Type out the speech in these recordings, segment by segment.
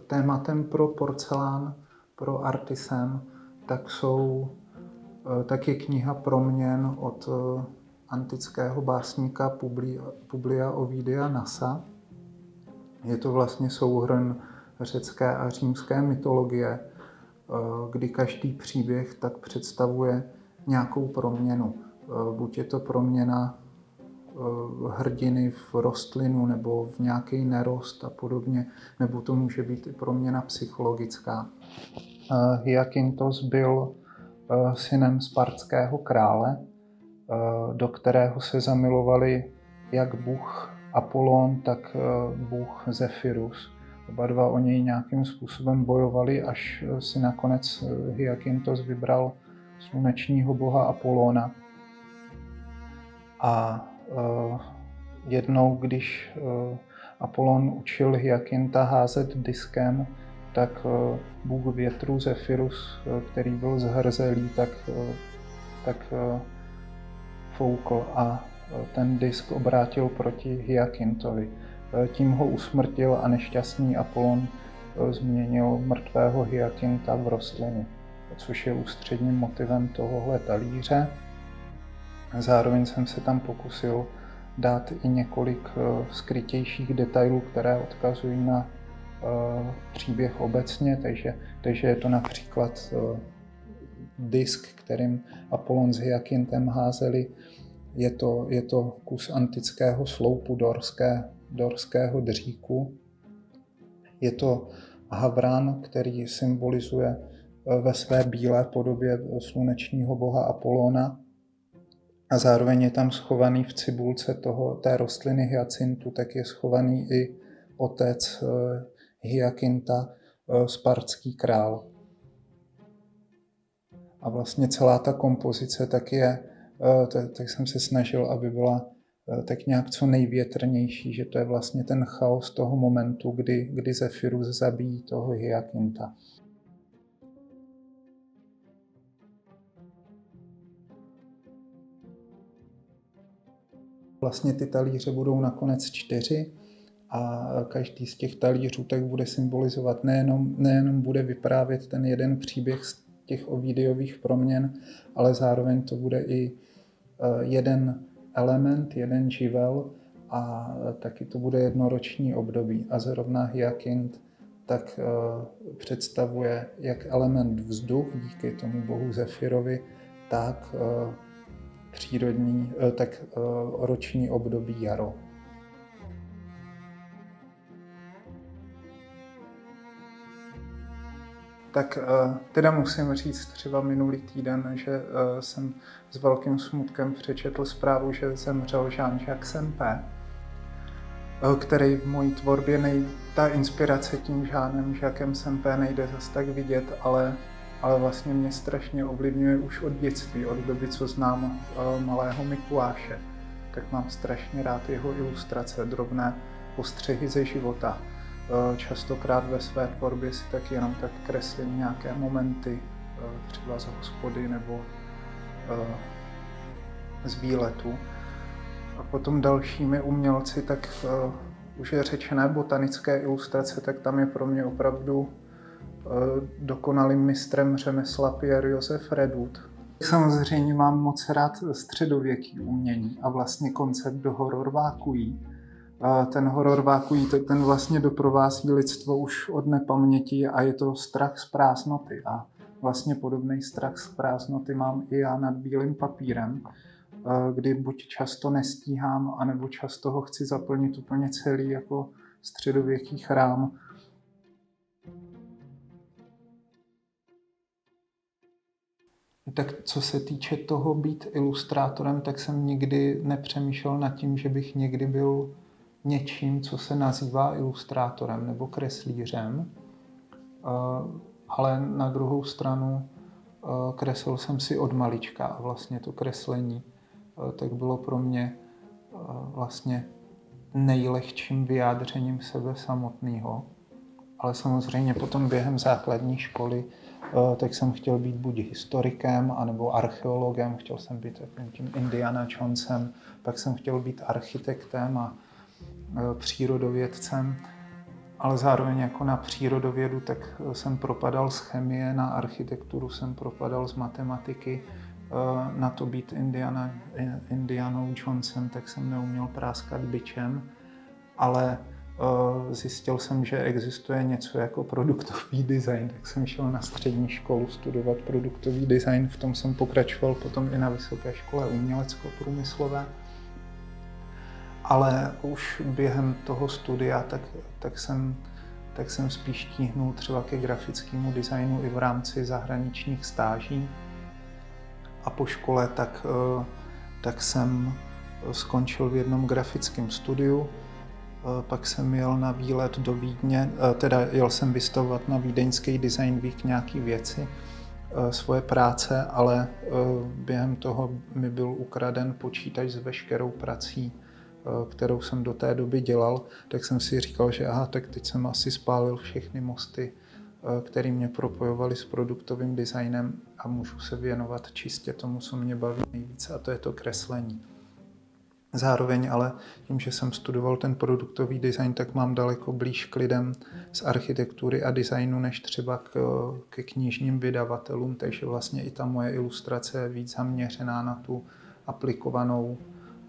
tématem pro porcelán, pro Artisan, tak je kniha Proměn od antického básníka Publia Ovidia Nasa. Je to vlastně souhrn řecké a římské mytologie, kdy každý příběh tak představuje nějakou proměnu. Buď je to proměna hrdiny v rostlinu nebo v nějaký nerost a podobně, nebo to může být i proměna psychologická. Hyakintos byl synem spartského krále, do kterého se zamilovali jak bůh Apollon, tak bůh Zephyrus. Oba dva o něj nějakým způsobem bojovali, až si nakonec Hyakintos vybral slunečního boha Apollona. A jednou, když Apollon učil Hyakinta házet diskem, tak bůh větru Zephyrus, který byl zhrzelý, tak foukl a ten disk obrátil proti Hyakintovi. Tím ho usmrtil a nešťastný Apollon změnil mrtvého Hyakinta v rostlinu, což je ústředním motivem tohohle talíře. Zároveň jsem se tam pokusil dát i několik skrytějších detailů, které odkazují na příběh obecně, takže je to například disk, kterým Apollon s Hyakintem házeli. Je to kus antického sloupu dorského dříku. Je to havran, který symbolizuje ve své bílé podobě slunečního boha Apollona. A zároveň je tam schovaný v cibulce té rostliny hyacintu, tak je schovaný i otec Hyakinta, spartský král. A vlastně celá ta kompozice tak jsem se snažil, aby byla tak nějak co největrnější, že to je vlastně ten chaos toho momentu, kdy Zephyrus zabíjí toho Hyakinta. Vlastně ty talíře budou nakonec 4 a každý z těch talířů tak bude symbolizovat nejenom bude vyprávět ten jeden příběh z těch Ovidiových proměn, ale zároveň to bude i jeden element, jeden živel a taky to bude jednoroční období. A zrovna Hyakint tak představuje jak element vzduch díky tomu bohu Zephyrovi, tak roční období jaro. Tak teda musím říct třeba minulý týden, že jsem s velkým smutkem přečetl zprávu, že zemřel Jean-Jacques Sempé, který v mojí tvorbě ta inspirace tím Jeanem Sempé nejde zas tak vidět, ale vlastně mě strašně ovlivňuje už od dětství, od doby, co znám malého Mikuláše. Tak mám strašně rád jeho ilustrace, drobné postřehy ze života. Častokrát ve své tvorbě si tak jenom tak kreslím nějaké momenty, třeba z hospody nebo z výletu. A potom dalšími umělci, tak už je řečené botanické ilustrace, tak tam je pro mě opravdu dokonalým mistrem řemesla Pierre-Joseph Redoute. Samozřejmě mám moc rád středověký umění a vlastně koncept horor vacuí. Ten horor vacuí, ten vlastně doprovází lidstvo už od nepaměti a je to strach z prázdnoty. A vlastně podobný strach z prázdnoty mám i já nad bílým papírem, kdy buď často nestíhám, anebo často ho chci zaplnit úplně celý jako středověký chrám. Tak co se týče toho být ilustrátorem, tak jsem nikdy nepřemýšlel nad tím, že bych někdy byl něčím, co se nazývá ilustrátorem nebo kreslířem. Ale na druhou stranu kreslil jsem si od malička a vlastně to kreslení tak bylo pro mě vlastně nejlehčím vyjádřením sebe samotného. Ale samozřejmě potom během základní školy tak jsem chtěl být buď historikem, anebo archeologem, chtěl jsem být tím Indiana Jonesem, pak jsem chtěl být architektem a přírodovědcem. ale zároveň jako na přírodovědu, tak jsem propadal z chemie, na architekturu jsem propadal z matematiky, na to být Indianou Jonesem, tak jsem neuměl práskat bičem, ale zjistil jsem, že existuje něco jako produktový design, tak jsem šel na střední školu studovat produktový design, v tom jsem pokračoval potom i na Vysoké škole umělecko-průmyslové. Ale už během toho studia tak jsem spíš tíhnul třeba ke grafickému designu i v rámci zahraničních stáží. A po škole tak jsem skončil v jednom grafickém studiu. Pak jsem jel na výlet do Vídně, teda jel jsem vystavovat na Vídeňský Design Week nějaké věci, svoje práce, ale během toho mi byl ukraden počítač s veškerou prací, kterou jsem do té doby dělal, tak jsem si říkal, že aha, tak teď jsem asi spálil všechny mosty, které mě propojovaly s produktovým designem a můžu se věnovat čistě tomu, co mě baví nejvíce, a to je to kreslení. Zároveň ale tím, že jsem studoval ten produktový design, tak mám daleko blíž k lidem z architektury a designu, než třeba ke knižním vydavatelům, takže vlastně i ta moje ilustrace je víc zaměřená na tu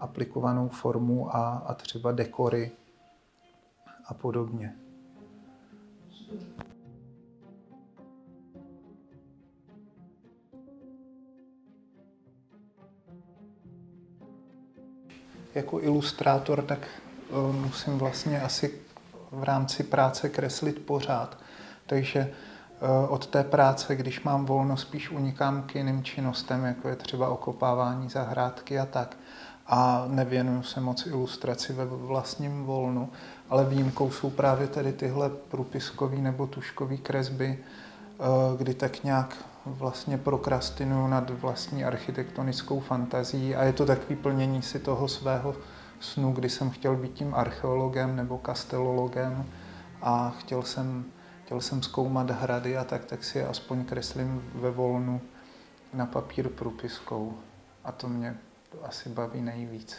aplikovanou formu a třeba dekory a podobně. Jako ilustrátor tak musím vlastně asi v rámci práce kreslit pořád. Takže od té práce, když mám volno, spíš unikám k jiným činnostem, jako je třeba okopávání zahrádky a tak. A nevěnuju se moc ilustraci ve vlastním volnu, ale výjimkou jsou právě tedy tyhle průpiskové nebo tuškové kresby, kdy tak nějak vlastně prokrastinuju nad vlastní architektonickou fantazií a je to takový plnění si toho svého snu, kdy jsem chtěl být tím archeologem nebo kastelologem a chtěl jsem zkoumat hrady a tak si je aspoň kreslím ve volnu na papír průpiskou a to mě asi baví nejvíc.